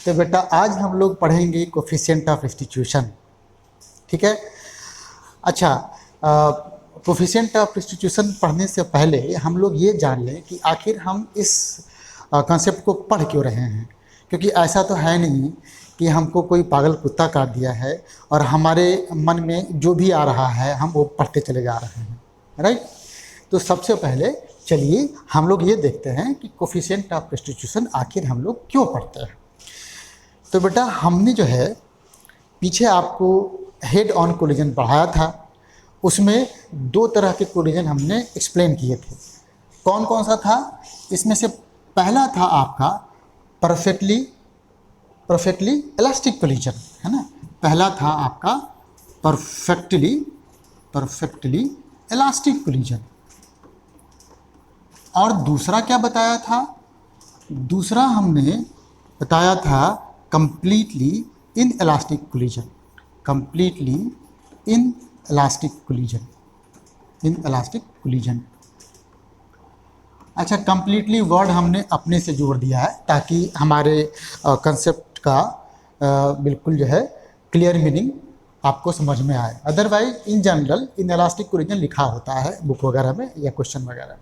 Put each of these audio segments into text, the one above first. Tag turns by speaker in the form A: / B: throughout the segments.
A: तो बेटा आज हम लोग पढ़ेंगे कोफिशिएंट ऑफ रिस्टिट्यूशन। ठीक है। अच्छा, कोफिशिएंट ऑफ रिस्टिट्यूशन पढ़ने से पहले हम लोग ये जान लें कि आखिर हम इस कॉन्सेप्ट को पढ़ क्यों रहे हैं। क्योंकि ऐसा तो है नहीं कि हमको कोई पागल कुत्ता काट दिया है और हमारे मन में जो भी आ रहा है हम वो पढ़ते चले जा रहे हैं, राइट। तो सबसे पहले चलिए हम लोग ये देखते हैं कि कोफिशिएंट ऑफ रिस्टिट्यूशन आखिर हम लोग क्यों पढ़ते हैं। तो बेटा हमने जो है पीछे आपको हेड ऑन कोलिजन पढ़ाया था, उसमें दो तरह के कोलिजन हमने एक्सप्लेन किए थे। कौन कौन सा था? इसमें से पहला था आपका परफेक्टली इलास्टिक कोलिजन, है ना। पहला था आपका परफेक्टली इलास्टिक कोलिजन। और दूसरा क्या बताया था? दूसरा हमने बताया था कंप्लीटली इनइलास्टिक कोलिजन। अच्छा, कंप्लीटली वर्ड हमने अपने से जोड़ दिया है ताकि हमारे कंसेप्ट का बिल्कुल जो है क्लियर मीनिंग आपको समझ में आए। Otherwise in general inelastic collision लिखा होता है बुक वगैरह में या क्वेश्चन वगैरह में।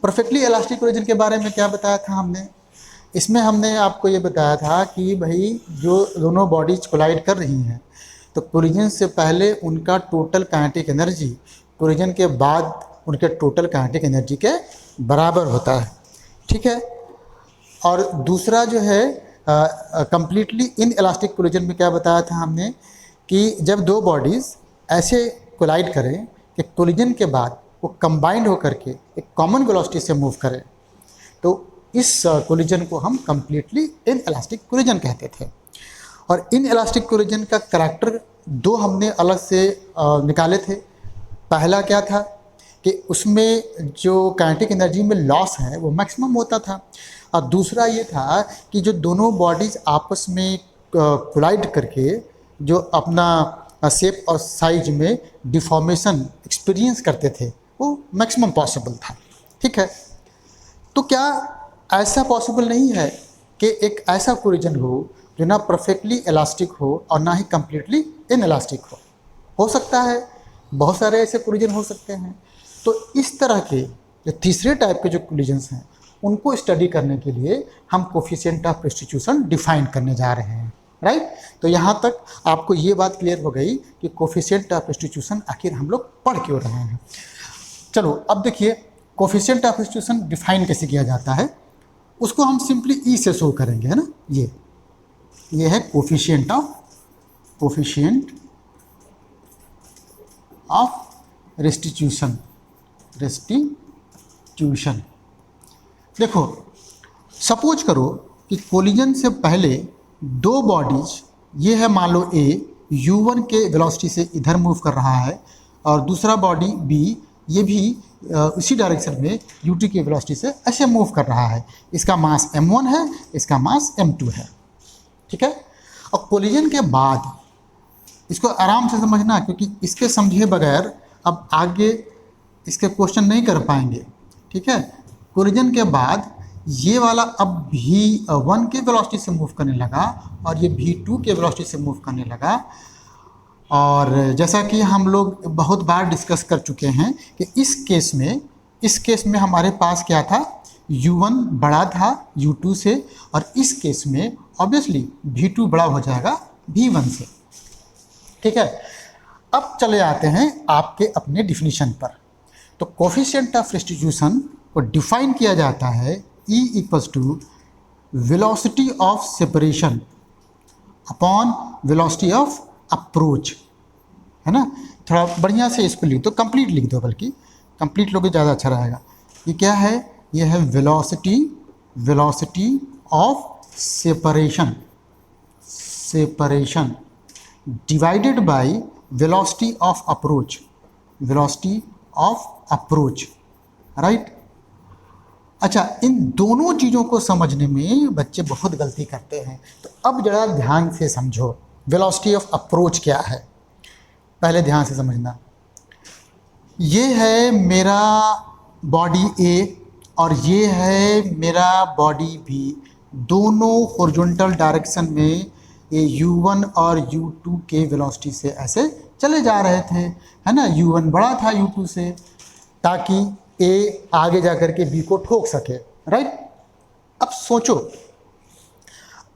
A: परफेक्टली इलास्टिक कोलिजन के बारे में क्या बताया था हमने? इसमें हमने आपको ये बताया था कि भाई जो दोनों बॉडीज कोलाइड कर रही हैं तो कोलिजन से पहले उनका टोटल काइनेटिक एनर्जी कोलिजन के बाद उनके टोटल काइनेटिक एनर्जी के बराबर होता है। ठीक है। और दूसरा जो है कंप्लीटली इनइलास्टिक कोलिजन में क्या बताया था हमने कि जब दो बॉडीज़ ऐसे कोलाइड करें कि कोलिजन के बाद वो कंबाइंड होकर के एक कॉमन वेलोसिटी से मूव करें तो इस कोलिजन को हम कंप्लीटली इनइलास्टिक कोलिजन कहते थे। और इनइलास्टिक कोलिजन का करैक्टर दो हमने अलग से निकाले थे। पहला क्या था कि उसमें जो काइनेटिक एनर्जी में लॉस है वो मैक्सिमम होता था, और दूसरा ये था कि जो दोनों बॉडीज़ आपस में कोलाइड करके जो अपना शेप और साइज में डिफॉर्मेशन एक्सपीरियंस करते थे वो मैक्सिमम पॉसिबल था। ठीक है। तो क्या ऐसा पॉसिबल नहीं है कि एक ऐसा कोलिजन हो जो ना परफेक्टली इलास्टिक हो और ना ही कम्प्लीटली इनइलास्टिक हो सकता है, बहुत सारे ऐसे कोलिजन हो सकते हैं। तो इस तरह के जो तीसरे टाइप के जो कोलिजन्स हैं उनको स्टडी करने के लिए हम कोफिशिएंट ऑफ रिस्टिट्यूशन डिफाइन करने जा रहे हैं, राइट। तो यहाँ तक आपको ये बात क्लियर हो गई कि कोफिशिएंट ऑफ रिस्टिट्यूशन आखिर हम लोग पढ़ क्यों रहे हैं। चलो अब देखिए कोफिशिएंट ऑफ रिस्टिट्यूशन डिफाइन कैसे किया जाता है, उसको हम सिंपली ई से शो करेंगे, है ना। ये है कोफिशिएंट ऑफ रिस्टिट्यूशन। देखो सपोज करो कि कोलिजन से पहले दो बॉडीज, ये है मान लो ए u1 के वेलोसिटी से इधर मूव कर रहा है और दूसरा बॉडी बी ये भी इसी डायरेक्शन में u2 की वेलोसिटी से ऐसे मूव कर रहा है। इसका मास m1 है, इसका मास m2 है। ठीक है। और कोलिजन के बाद इसको आराम से समझना क्योंकि इसके समझे बगैर अब आगे इसके क्वेश्चन नहीं कर पाएंगे। ठीक है। कोलिजन के बाद ये वाला अब v1 के वेलोसिटी से मूव करने लगा और ये v2 के वेलोसिटी से मूव करने लगा। और जैसा कि हम लोग बहुत बार डिस्कस कर चुके हैं कि इस केस में हमारे पास क्या था, u1 बड़ा था u2 से, और इस केस में ऑब्वियसली v2 बड़ा हो जाएगा v1 से। ठीक है। अब चले आते हैं आपके अपने डिफिनीशन पर। तो कोफिशिएंट ऑफ रिस्टिट्यूशन को डिफाइन किया जाता है E equals to velocity of separation upon velocity of approach, है ना। थोड़ा बढ़िया से इसको लिख दो, कंप्लीट लिख दो, बल्कि कंप्लीट लोगे ज़्यादा अच्छा रहेगा। ये क्या है? ये है velocity of separation divided by velocity of approach, right. अच्छा, इन दोनों चीज़ों को समझने में बच्चे बहुत गलती करते हैं। तो अब जरा ध्यान से समझो वेलोसिटी ऑफ अप्रोच क्या है। पहले ध्यान से समझना। ये है मेरा बॉडी ए और ये है मेरा बॉडी बी, दोनों हॉरिजॉन्टल डायरेक्शन में ये u1 और u2 के वेलोसिटी से ऐसे चले जा रहे थे, है ना। u1 बड़ा था u2 से, ताकि a आगे जा कर के b को ठोक सके, राइट। अब सोचो,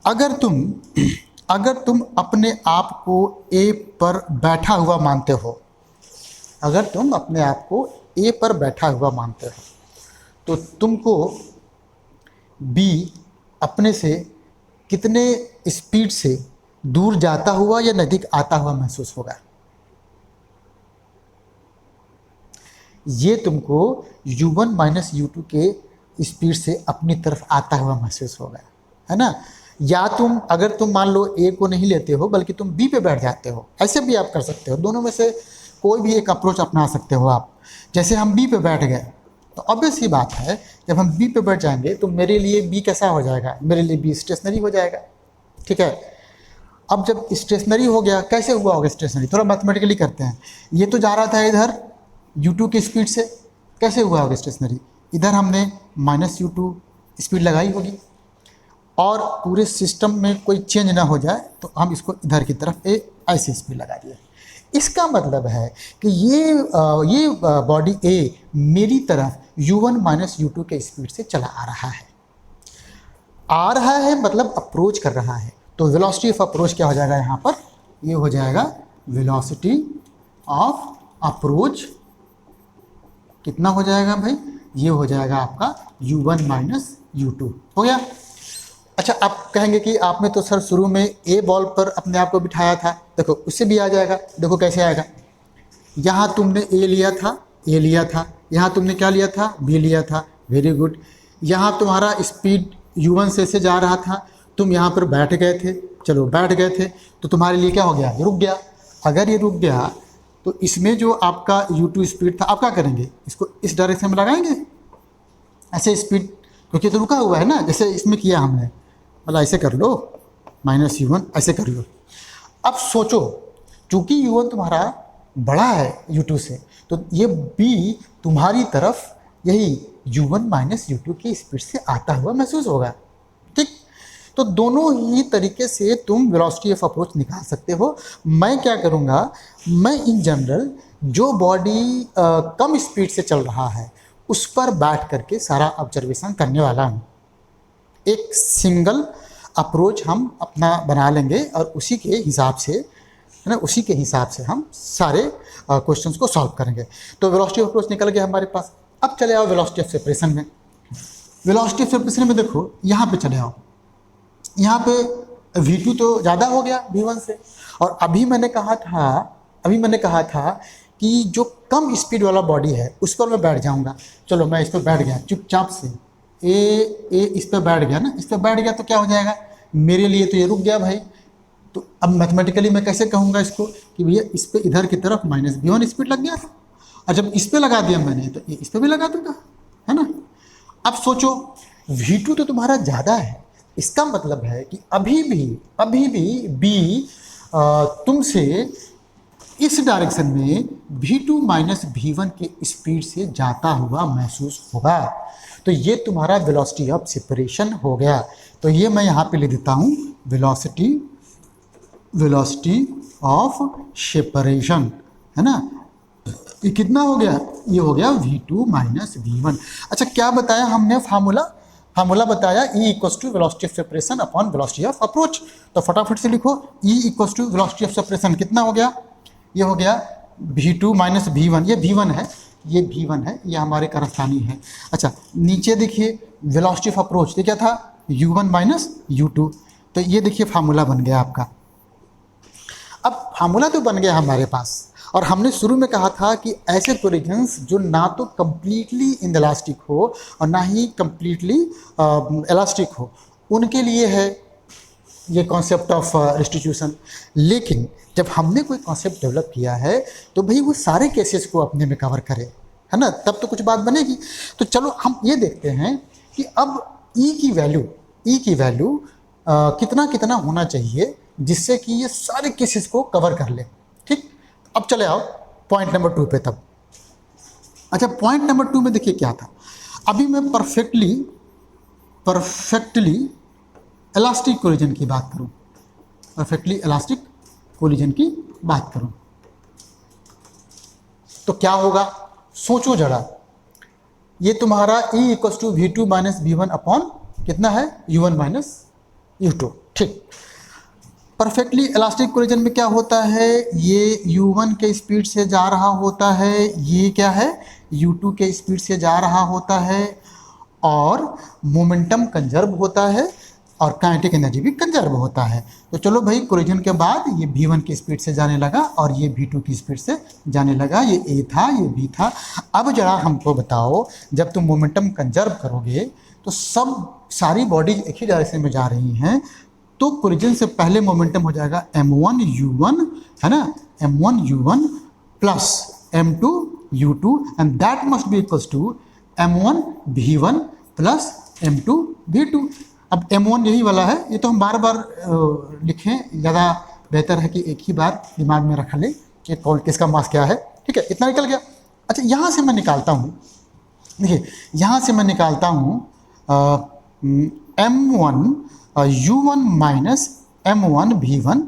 A: अगर तुम अपने आप को a पर बैठा हुआ मानते हो, अगर तुम अपने आप को a पर बैठा हुआ मानते हो, तो तुमको b अपने से कितने स्पीड से दूर जाता हुआ या नज़दीक आता हुआ महसूस होगा। ये तुमको u1 माइनस u2 के स्पीड से अपनी तरफ आता हुआ महसूस होगा, है ना। या अगर तुम मान लो a को नहीं लेते हो बल्कि तुम b पे बैठ जाते हो, ऐसे भी आप कर सकते हो। दोनों में से कोई भी एक अप्रोच अपना सकते हो आप। जैसे हम b पे बैठ गए तो ऑब्वियस ही बात है, जब हम b पे बैठ जाएंगे तो मेरे लिए b कैसा हो जाएगा, मेरे लिए b स्टेशनरी हो जाएगा, ठीक है। अब जब स्टेशनरी हो गया, कैसे हुआ होगा स्टेशनरी, थोड़ा मैथमेटिकली करते हैं। ये तो जा रहा था इधर u2 की स्पीड से, कैसे हुआ होगा स्टेशनरी, इधर हमने माइनस u2 स्पीड लगाई होगी, और पूरे सिस्टम में कोई चेंज ना हो जाए तो हम इसको इधर की तरफ ऐसी स्पीड लगा दिए। इसका मतलब है कि ये बॉडी A मेरी तरफ u1 माइनस u2 के स्पीड से चला आ रहा है मतलब अप्रोच कर रहा है। तो वेलोसिटी ऑफ अप्रोच क्या हो जाएगा यहाँ पर, ये हो जाएगा वेलोसिटी ऑफ अप्रोच, कितना हो जाएगा भाई, ये हो जाएगा आपका u1 माइनस u2, हो गया। अच्छा, आप कहेंगे कि आपने तो सर शुरू में ए बॉल पर अपने आप को बिठाया था, देखो उससे भी आ जाएगा। देखो कैसे आएगा, यहाँ तुमने ए लिया था, यहाँ तुमने क्या लिया था, बी लिया था, वेरी गुड। यहाँ तुम्हारा स्पीड u1 से जा रहा था, तुम यहाँ पर बैठ गए थे, चलो बैठ गए थे तो तुम्हारे लिए क्या हो गया, रुक गया। अगर ये रुक गया तो इसमें जो आपका u2 स्पीड था, आप क्या करेंगे, इसको इस डायरेक्शन में लगाएंगे, ऐसे स्पीड, क्योंकि तो रुका हुआ है ना, जैसे इसमें किया हमने, मतलब ऐसे कर लो, माइनस u1 ऐसे कर लो। अब सोचो, चूंकि u1 तुम्हारा बड़ा है u2 से, तो ये b तुम्हारी तरफ यही u1 माइनस u2 की स्पीड से आता हुआ महसूस होगा, ठीक। तो दोनों ही तरीके से तुम वेलोसिटी ऑफ अप्रोच निकाल सकते हो। मैं क्या करूँगा, मैं इन जनरल जो बॉडी कम स्पीड से चल रहा है उस पर बैठ करके सारा ऑब्जर्वेशन करने वाला हूँ। एक सिंगल अप्रोच हम अपना बना लेंगे और उसी के हिसाब से, है ना, उसी के हिसाब से हम सारे क्वेश्चंस को सॉल्व करेंगे। तो वेलोसिटी ऑफ अप्रोच निकल गया हमारे पास। अब चले आओ वेलोसिटी ऑफ सेपरेशन में। वेलोसिटी ऑफ सेपरेशन में देखो, यहाँ पे चले आओ, यहाँ पे v2 तो ज़्यादा हो गया v1 से, और अभी मैंने कहा था कि जो कम स्पीड वाला बॉडी है उस पर मैं बैठ जाऊँगा। चलो मैं इस पर बैठ गया चुपचाप से, ए इस पर बैठ गया ना, इस पर बैठ गया तो क्या हो जाएगा, मेरे लिए तो ये रुक गया भाई। तो अब मैथमेटिकली मैं कैसे कहूँगा इसको कि भैया इस पर इधर की तरफ माइनस v1 स्पीड लग गया था, और जब इस पर लगा दिया मैंने तो इस पर भी लगा दूंगा, है ना। अब सोचो, v2 तो तुम्हारा ज़्यादा है, इसका मतलब है कि अभी भी b तुमसे इस डायरेक्शन में v2 माइनस v1 के स्पीड से जाता हुआ महसूस होगा। तो ये तुम्हारा वेलोसिटी ऑफ सेपरेशन हो गया। तो ये मैं यहाँ पे ले देता हूँ वेलोसिटी ऑफ सेपरेशन, है ना। ये कितना हो गया, ये हो गया v2 माइनस v1। अच्छा, क्या बताया हमने, फार्मूला बताया E equals to velocity of separation upon velocity of approach. तो फटाफट से लिखो, E equals to velocity of separation कितना हो गया, ये हो गया v2 माइनस v1, ये v1 है, ये हमारे कारस्तानी है। अच्छा, नीचे देखिए वेलोसिटी ऑफ अप्रोच, ये क्या था, u1 माइनस u2। तो ये देखिए फार्मूला बन गया आपका। अब फार्मूला तो बन गया हमारे पास, और हमने शुरू में कहा था कि ऐसे कोलिजन्स जो ना तो कम्प्लीटली इनएलास्टिक हो और ना ही कम्प्लीटली इलास्टिक हो, उनके लिए है ये कॉन्सेप्ट ऑफ रिस्टिट्यूशन। लेकिन जब हमने कोई कॉन्सेप्ट डेवलप किया है तो भाई वो सारे केसेस को अपने में कवर करे, है ना, तब तो कुछ बात बनेगी। तो चलो हम ये देखते हैं कि अब E की वैल्यू कितना होना चाहिए जिससे कि ये सारे केसेस को कवर कर ले, ठीक। अब चले आओ पॉइंट नंबर 2 पे तब। अच्छा, पॉइंट नंबर 2 में देखिए क्या था। अभी मैं परफेक्टली इलास्टिक कोलिजन की बात करूं, परफेक्टली इलास्टिक कोलिजन की बात करूं, तो क्या होगा? सोचो जरा, ये तुम्हारा E equals to V2 minus V1 upon कितना है? U1 minus U2। ठीक, परफेक्टली इलास्टिक कोलिजन में क्या होता है? ये U1 के स्पीड से जा रहा होता है, ये क्या है? U2 के स्पीड से जा रहा होता है, और मोमेंटम कंजर्व होता है और काइनेटिक एनर्जी भी कंजर्व होता है। तो चलो भाई, कोलिजन के बाद ये V1 की स्पीड से जाने लगा और ये V2 की स्पीड से जाने लगा, ये A था, ये B था। अब जरा हमको बताओ, जब तुम मोमेंटम कंजर्व करोगे तो सारी बॉडीज एक ही डायरेक्शन में जा रही हैं, तो कोलिजन से पहले मोमेंटम हो जाएगा m1 u1, है ना, m1 u1 plus m2 u2, and that must be equals to m1 v1 plus m2 v2। अब m1 यही वाला है, ये तो हम बार बार लिखें, ज़्यादा बेहतर है कि एक ही बार दिमाग में रख लें कि कौन किसका मास क्या है। ठीक है, इतना निकल गया। अच्छा, यहाँ से मैं निकालता हूँ, देखिए यहाँ से मैं निकालता हूँ m1 u1 minus m1 v1,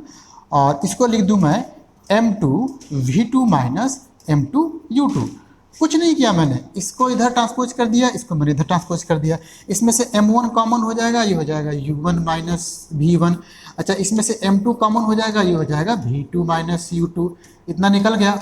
A: और इसको लिख दूँ मैं m2 v2 minus m2 u2। कुछ नहीं किया मैंने, इसको इधर ट्रांसपोज कर दिया, इसको मैंने इधर ट्रांसपोज कर दिया। इसमें से m1 कॉमन हो जाएगा, ये हो जाएगा u1 माइनस v1। अच्छा, इसमें से m2 कॉमन हो जाएगा, ये हो जाएगा v2 माइनस u2। इतना निकल गया।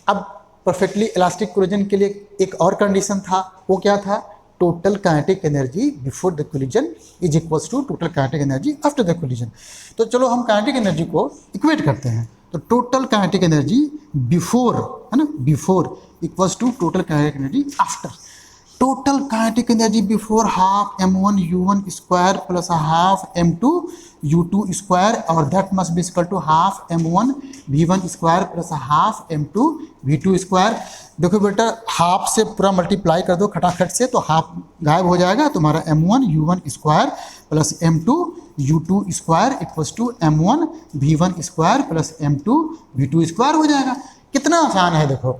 A: अब परफेक्टली इलास्टिक कोलिजन के लिए एक और कंडीशन था, वो क्या था? Total kinetic energy before the collision is equals to total kinetic energy after the collision. तो चलो हम काइनेटिक एनर्जी को इक्वेट करते हैं। तो टोटल काइनेटिक एनर्जी बिफोर, है ना, before equals to total kinetic energy after. Total kinetic energy before half m1 u1 square plus half m2 u2 square, और that must be equal to half m1 v1 square plus half m2 v2 square. देखो बेटा, half से पूरा multiply कर दो खटाखट से, तो half गायब हो जाएगा, तुम्हारा m1 u1 square plus m2 u2 square equals to m1 v1 square plus m2 v2 square हो जाएगा। कितना आसान है देखो।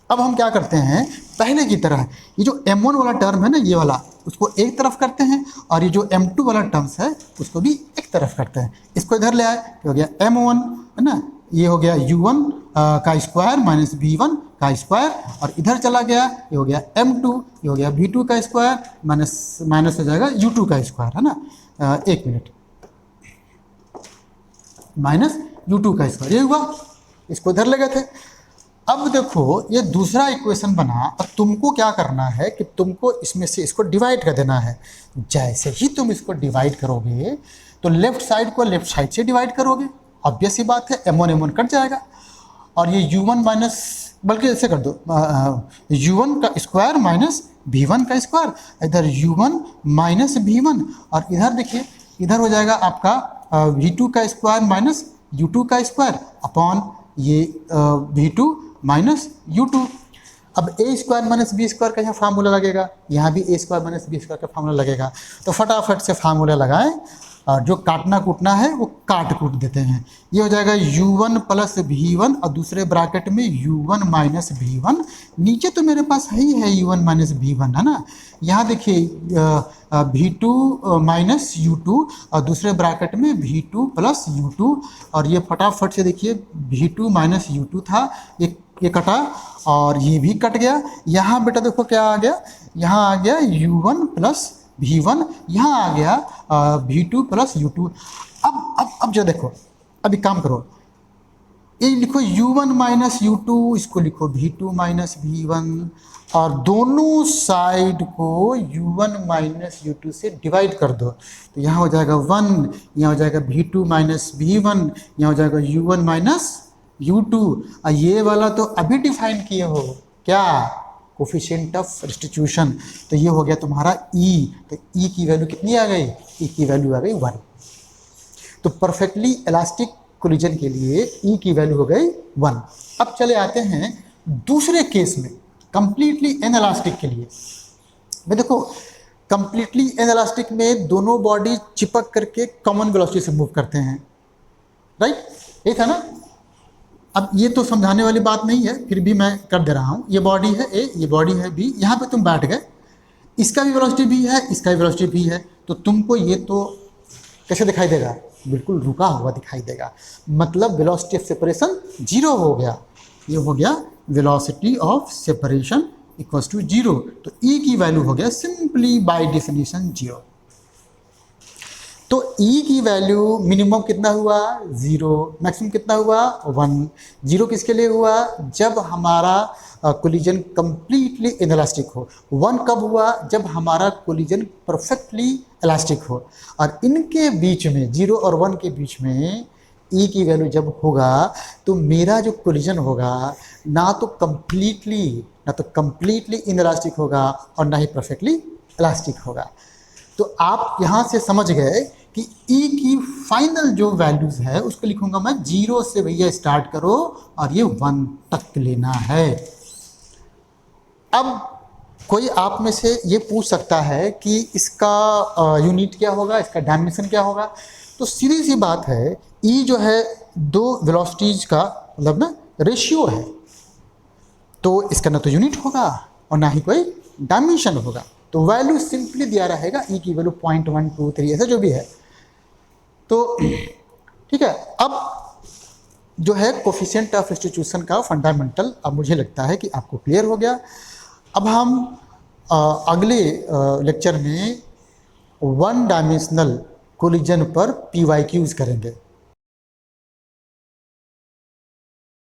A: अब हम क्या करते हैं, पहले की तरह ये जो m1 वाला टर्म है ना, ये वाला, उसको एक तरफ करते हैं, और ये जो m2 वाला टर्म्स है उसको भी एक तरफ करते हैं। इसको इधर ले आए, हो गया m1, है ना, ये हो गया u1 का स्क्वायर माइनस v1 का स्क्वायर, और इधर चला गया, ये हो गया m2, ये हो गया v2 का स्क्वायर माइनस हो जाएगा u2 का स्क्वायर, है ना। एक मिनट, माइनस u2 का स्क्वायर, ये हुआ, इसको इधर ले गए थे। अब देखो, ये दूसरा इक्वेशन बना, और तुमको क्या करना है कि तुमको इसमें से इसको डिवाइड कर देना है। जैसे ही तुम इसको डिवाइड करोगे तो लेफ्ट साइड को लेफ्ट साइड से डिवाइड करोगे, ऑब्वियस ही बात है, m1 कट जाएगा, और ये u1 माइनस, बल्कि ऐसे कर दो, u1 का स्क्वायर माइनस v1 का स्क्वायर, इधर u1 माइनस v1, और इधर देखिए, इधर हो जाएगा आपका v2 का स्क्वायर माइनस u2 का स्क्वायर अपॉन ये v2 माइनस u2। अब a square minus B square का यहाँ फार्मूला लगेगा, यहाँ भी a square minus B square का फार्मूला लगेगा। तो फटाफट से फार्मूला लगाएं, और जो काटना कूटना है वो काट कूट देते हैं। ये हो जाएगा u1 प्लस v1, और दूसरे ब्रैकेट में u1 माइनस v1। नीचे तो मेरे पास है ही है u1 माइनस v1, है ना। यहाँ देखिए v2 माइनस u2, और दूसरे ब्रैकेट में v2 प्लस u2, और ये फटाफट से देखिए v2 माइनस u2 था, ये कटा, और ये भी कट गया। यहाँ बेटा देखो क्या आ गया, यहाँ आ गया u1 प्लस v1, यहाँ आ गया v2 प्लस u2। अब जो देखो, अभी काम करो, ये लिखो u1 माइनस u2, इसको लिखो v2 माइनस v1, और दोनों साइड को u1 माइनस u2 से डिवाइड कर दो। तो यहाँ हो जाएगा 1, यहाँ हो जाएगा v2 माइनस v1, यहाँ हो जाएगा u1 माइनस u2। और ये वाला तो अभी डिफाइन किए हो क्या, कोफिशिएंट ऑफ सब्स्टिट्यूशन। तो ये हो गया तुम्हारा E। तो E की वैल्यू कितनी आ गई, E की वैल्यू आ गई 1। तो परफेक्टली इलास्टिक कोलिजन के लिए E की वैल्यू हो गई 1। अब चले आते हैं दूसरे केस में, कंप्लीटली इनइलास्टिक के लिए। मैं देखो, कंप्लीटली इनइलास्टिक में दोनों बॉडी चिपक करके कॉमन वेलोसिटी से मूव करते हैं, राइट, ये था ना। अब ये तो समझाने वाली बात नहीं है, फिर भी मैं कर दे रहा हूँ। ये बॉडी है A, ये बॉडी है B, यहाँ पे तुम बैठ गए, इसका भी वेलोसिटी भी है, इसका भी वेलोसिटी भी है, तो तुमको ये तो कैसे दिखाई देगा, बिल्कुल रुका हुआ दिखाई देगा, मतलब वेलोसिटी ऑफ सेपरेशन जीरो हो गया। ये हो गया velocity of separation equals to zero. तो ई की वैल्यू हो गया सिंपली बाय डेफिनेशन जीरो। तो ई की वैल्यू मिनिमम कितना हुआ, जीरो, मैक्सिमम कितना हुआ, वन। जीरो किसके लिए हुआ, जब हमारा कोलिजन कंप्लीटली इनइलास्टिक हो। वन कब हुआ, जब हमारा कोलिजन परफेक्टली इलास्टिक हो। और इनके बीच में, जीरो और वन के बीच में ई की वैल्यू जब होगा तो मेरा जो कोलिजन होगा ना तो कंप्लीटली इनइलास्टिक होगा और ना ही परफेक्टली इलास्टिक होगा। तो आप यहाँ से समझ गए कि ई की फाइनल जो वैल्यूज़ है उसको लिखूंगा मैं जीरो से, भैया स्टार्ट करो और ये वन तक लेना है। अब कोई आप में से ये पूछ सकता है कि इसका यूनिट क्या होगा, इसका डायमेंशन क्या होगा। तो सीधी सी बात है, ई जो है दो वेलोसिटीज का मतलब ना रेशियो है, तो इसका ना तो यूनिट होगा और ना ही कोई डायमेंशन होगा। तो वैल्यू सिंपली दिया रहेगा, ई की वैल्यू 0.123 ऐसा जो भी है। तो ठीक है, अब जो है कोफिशिएंट ऑफ रेस्टिट्यूशन का फंडामेंटल अब मुझे लगता है कि आपको क्लियर हो गया। अब हम अगले लेक्चर में वन डायमेंशनल कोलिजन पर PYQs करेंगे।